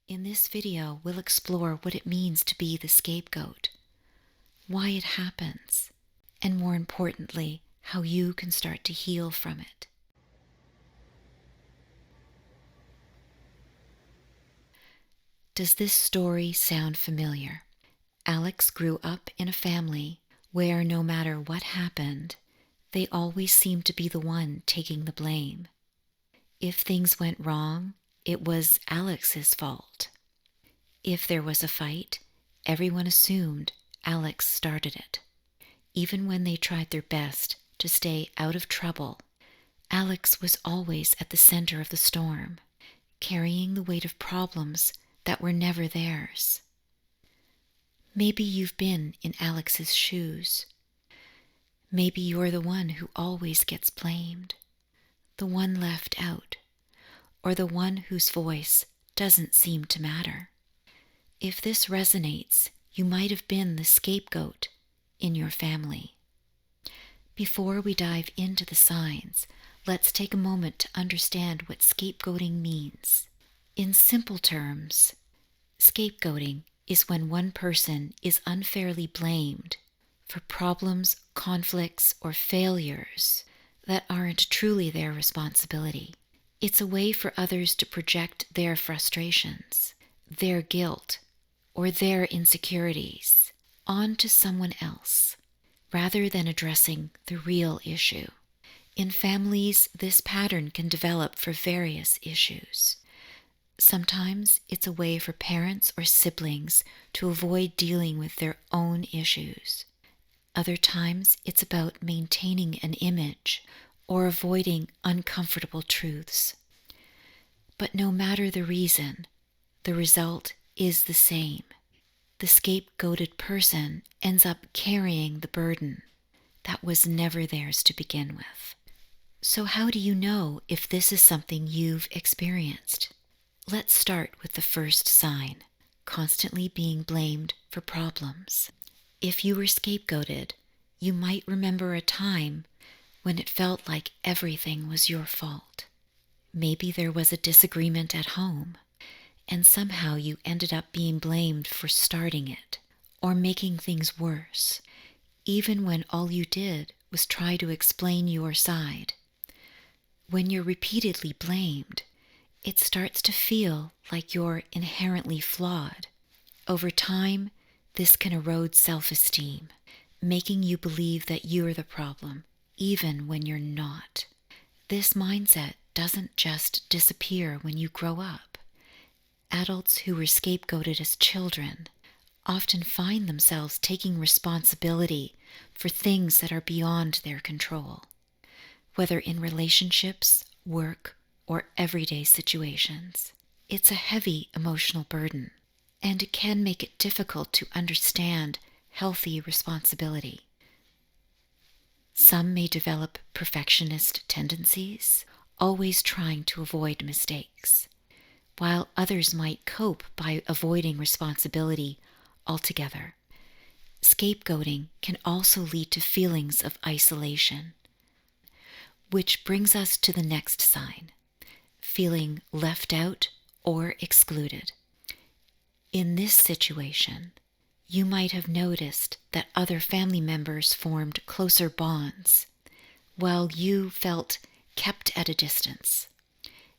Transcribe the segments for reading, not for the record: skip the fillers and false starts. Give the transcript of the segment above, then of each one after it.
In this video, we'll explore what it means to be the scapegoat, why it happens, and more importantly, how you can start to heal from it. Does this story sound familiar? Alex grew up in a family where no matter what happened, they always seemed to be the one taking the blame. If things went wrong, it was Alex's fault. If there was a fight, everyone assumed Alex started it. Even when they tried their best to stay out of trouble, Alex was always at the center of the storm, carrying the weight of problems that were never theirs. Maybe you've been in Alex's shoes. Maybe you're the one who always gets blamed, the one left out, or the one whose voice doesn't seem to matter. If this resonates, you might have been the scapegoat in your family. Before we dive into the signs, let's take a moment to understand what scapegoating means. In simple terms, scapegoating is when one person is unfairly blamed for problems, conflicts, or failures that aren't truly their responsibility. It's a way for others to project their frustrations, their guilt, or their insecurities onto someone else, rather than addressing the real issue. In families, this pattern can develop for various issues. Sometimes it's a way for parents or siblings to avoid dealing with their own issues. Other times, it's about maintaining an image or avoiding uncomfortable truths. But no matter the reason, the result is the same. The scapegoated person ends up carrying the burden that was never theirs to begin with. So how do you know if this is something you've experienced? Let's start with the first sign, constantly being blamed for problems. If you were scapegoated, you might remember a time when it felt like everything was your fault. Maybe there was a disagreement at home, and somehow you ended up being blamed for starting it or making things worse, even when all you did was try to explain your side. When you're repeatedly blamed, it starts to feel like you're inherently flawed. Over time, this can erode self-esteem, making you believe that you're the problem, even when you're not. This mindset doesn't just disappear when you grow up. Adults who were scapegoated as children often find themselves taking responsibility for things that are beyond their control, whether in relationships, work, or everyday situations. It's a heavy emotional burden, and it can make it difficult to understand healthy responsibility. Some may develop perfectionist tendencies, always trying to avoid mistakes, while others might cope by avoiding responsibility altogether. Scapegoating can also lead to feelings of isolation, which brings us to the next sign, feeling left out or excluded. In this situation, you might have noticed that other family members formed closer bonds, while you felt kept at a distance.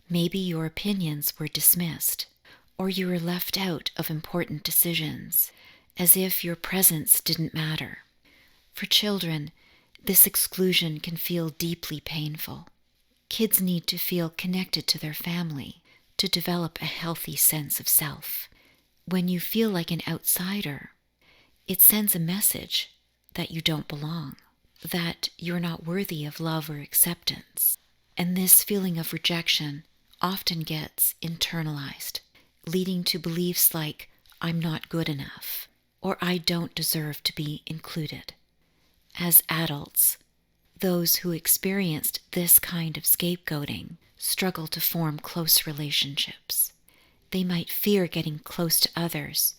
Maybe your opinions were dismissed, or you were left out of important decisions, as if your presence didn't matter. For children, this exclusion can feel deeply painful. Kids need to feel connected to their family to develop a healthy sense of self. When you feel like an outsider, it sends a message that you don't belong, that you're not worthy of love or acceptance. And this feeling of rejection often gets internalized, leading to beliefs like, I'm not good enough, or I don't deserve to be included. As adults, those who experienced this kind of scapegoating struggle to form close relationships. They might fear getting close to others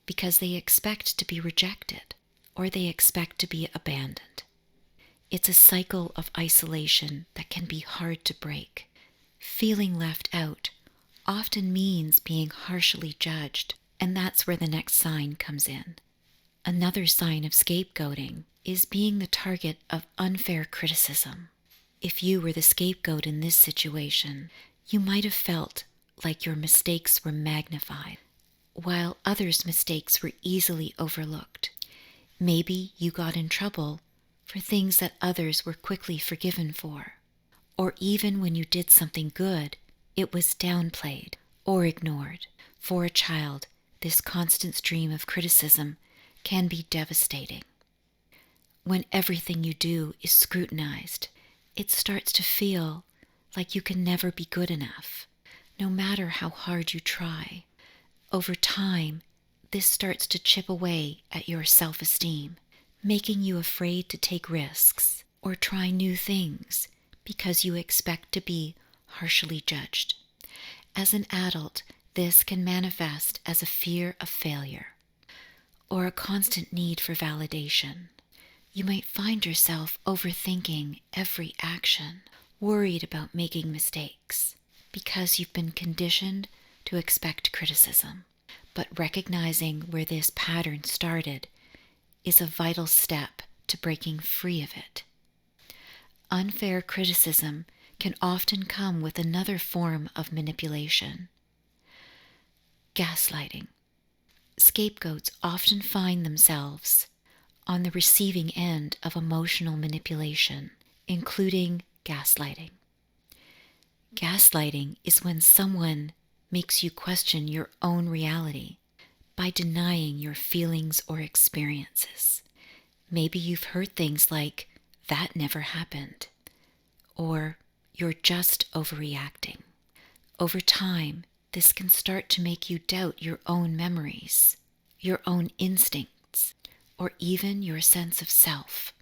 because they expect to be rejected or they expect to be abandoned. It's a cycle of isolation that can be hard to break. Feeling left out often means being harshly judged, and that's where the next sign comes in. Another sign of scapegoating is being the target of unfair criticism. If you were the scapegoat in this situation, you might have felt like your mistakes were magnified, while others' mistakes were easily overlooked. Maybe you got in trouble for things that others were quickly forgiven for. Or even when you did something good, it was downplayed or ignored. For a child, this constant stream of criticism can be devastating. When everything you do is scrutinized, it starts to feel like you can never be good enough, no matter how hard you try. Over time, this starts to chip away at your self-esteem, making you afraid to take risks or try new things because you expect to be harshly judged. As an adult, this can manifest as a fear of failure or a constant need for validation. You might find yourself overthinking every action, worried about making mistakes, because you've been conditioned to expect criticism. But recognizing where this pattern started is a vital step to breaking free of it. Unfair criticism can often come with another form of manipulation: gaslighting. Scapegoats often find themselves on the receiving end of emotional manipulation, including gaslighting. Gaslighting is when someone makes you question your own reality by denying your feelings or experiences. Maybe you've heard things like, "That never happened," or "You're just overreacting." Over time, this can start to make you doubt your own memories, your own instincts, or even your sense of self.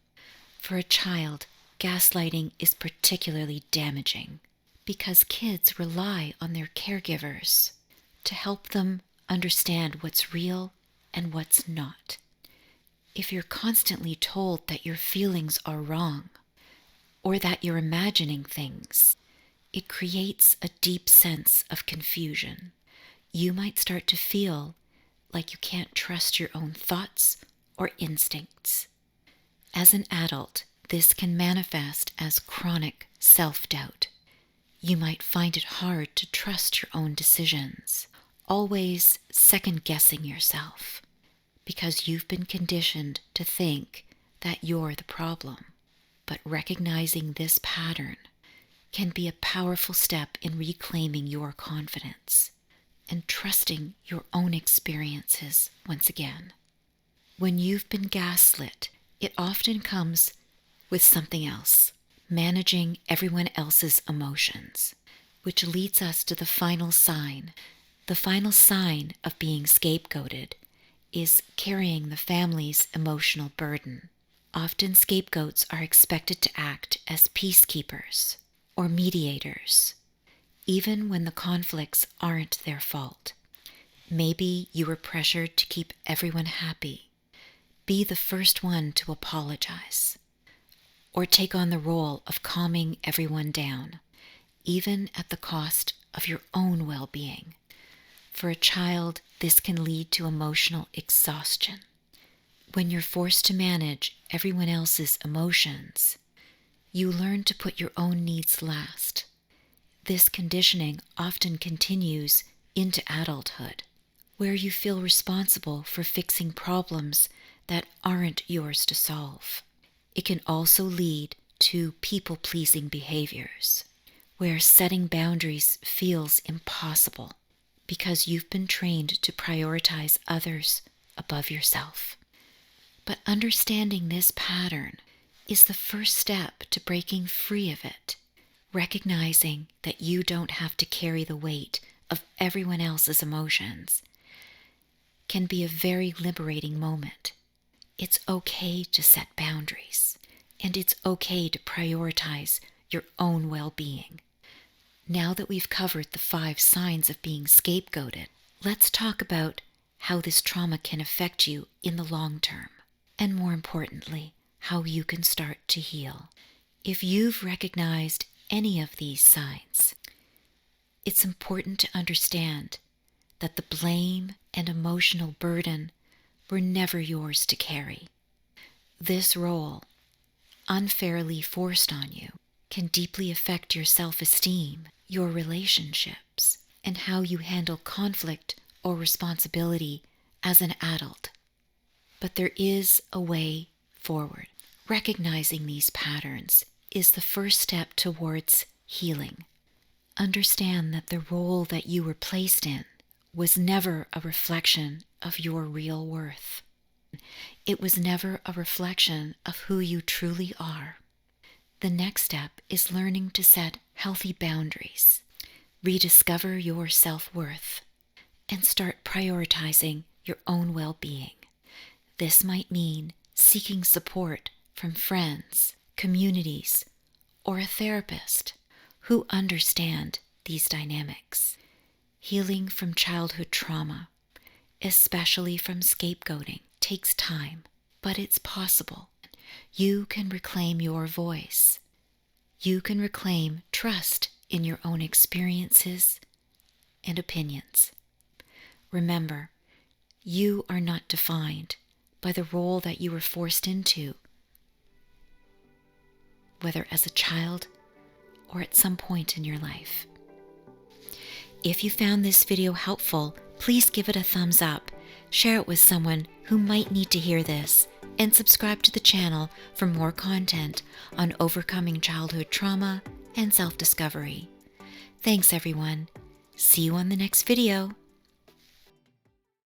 For a child, gaslighting is particularly damaging because kids rely on their caregivers to help them understand what's real and what's not. If you're constantly told that your feelings are wrong or that you're imagining things, it creates a deep sense of confusion. You might start to feel like you can't trust your own thoughts or instincts. As an adult, this can manifest as chronic self-doubt. You might find it hard to trust your own decisions, always second-guessing yourself, because you've been conditioned to think that you're the problem. But recognizing this pattern can be a powerful step in reclaiming your confidence and trusting your own experiences once again. When you've been gaslit, it often comes with something else: managing everyone else's emotions, which leads us to the final sign. The final sign of being scapegoated is carrying the family's emotional burden. Often scapegoats are expected to act as peacekeepers or mediators, even when the conflicts aren't their fault. Maybe you were pressured to keep everyone happy, be the first one to apologize, or take on the role of calming everyone down, even at the cost of your own well-being. For a child, this can lead to emotional exhaustion. When you're forced to manage everyone else's emotions, you learn to put your own needs last. This conditioning often continues into adulthood, where you feel responsible for fixing problems that aren't yours to solve. It can also lead to people-pleasing behaviors, where setting boundaries feels impossible because you've been trained to prioritize others above yourself. But understanding this pattern is the first step to breaking free of it. Recognizing that you don't have to carry the weight of everyone else's emotions can be a very liberating moment. It's okay to set boundaries, and it's okay to prioritize your own well-being. Now that we've covered the 5 signs of being scapegoated, let's talk about how this trauma can affect you in the long term, and more importantly, how you can start to heal. If you've recognized any of these signs, It's important to understand that the blame and emotional burden were never yours to carry. This role, unfairly forced on you, can deeply affect your self-esteem, your relationships, and how you handle conflict or responsibility as an adult. But there is a way forward. Recognizing these patterns is the first step towards healing. Understand that the role that you were placed in was never a reflection of your real worth. It was never a reflection of who you truly are. The next step is learning to set healthy boundaries, rediscover your self-worth, and start prioritizing your own well-being. This might mean seeking support from friends, communities, or a therapist who understand these dynamics. Healing from childhood trauma, especially from scapegoating, takes time, but it's possible. You can reclaim your voice. You can reclaim trust in your own experiences and opinions. Remember, you are not defined by the role that you were forced into, whether as a child or at some point in your life. If you found this video helpful, please give it a thumbs up, share it with someone who might need to hear this, and subscribe to the channel for more content on overcoming childhood trauma and self-discovery. Thanks everyone. See you on the next video.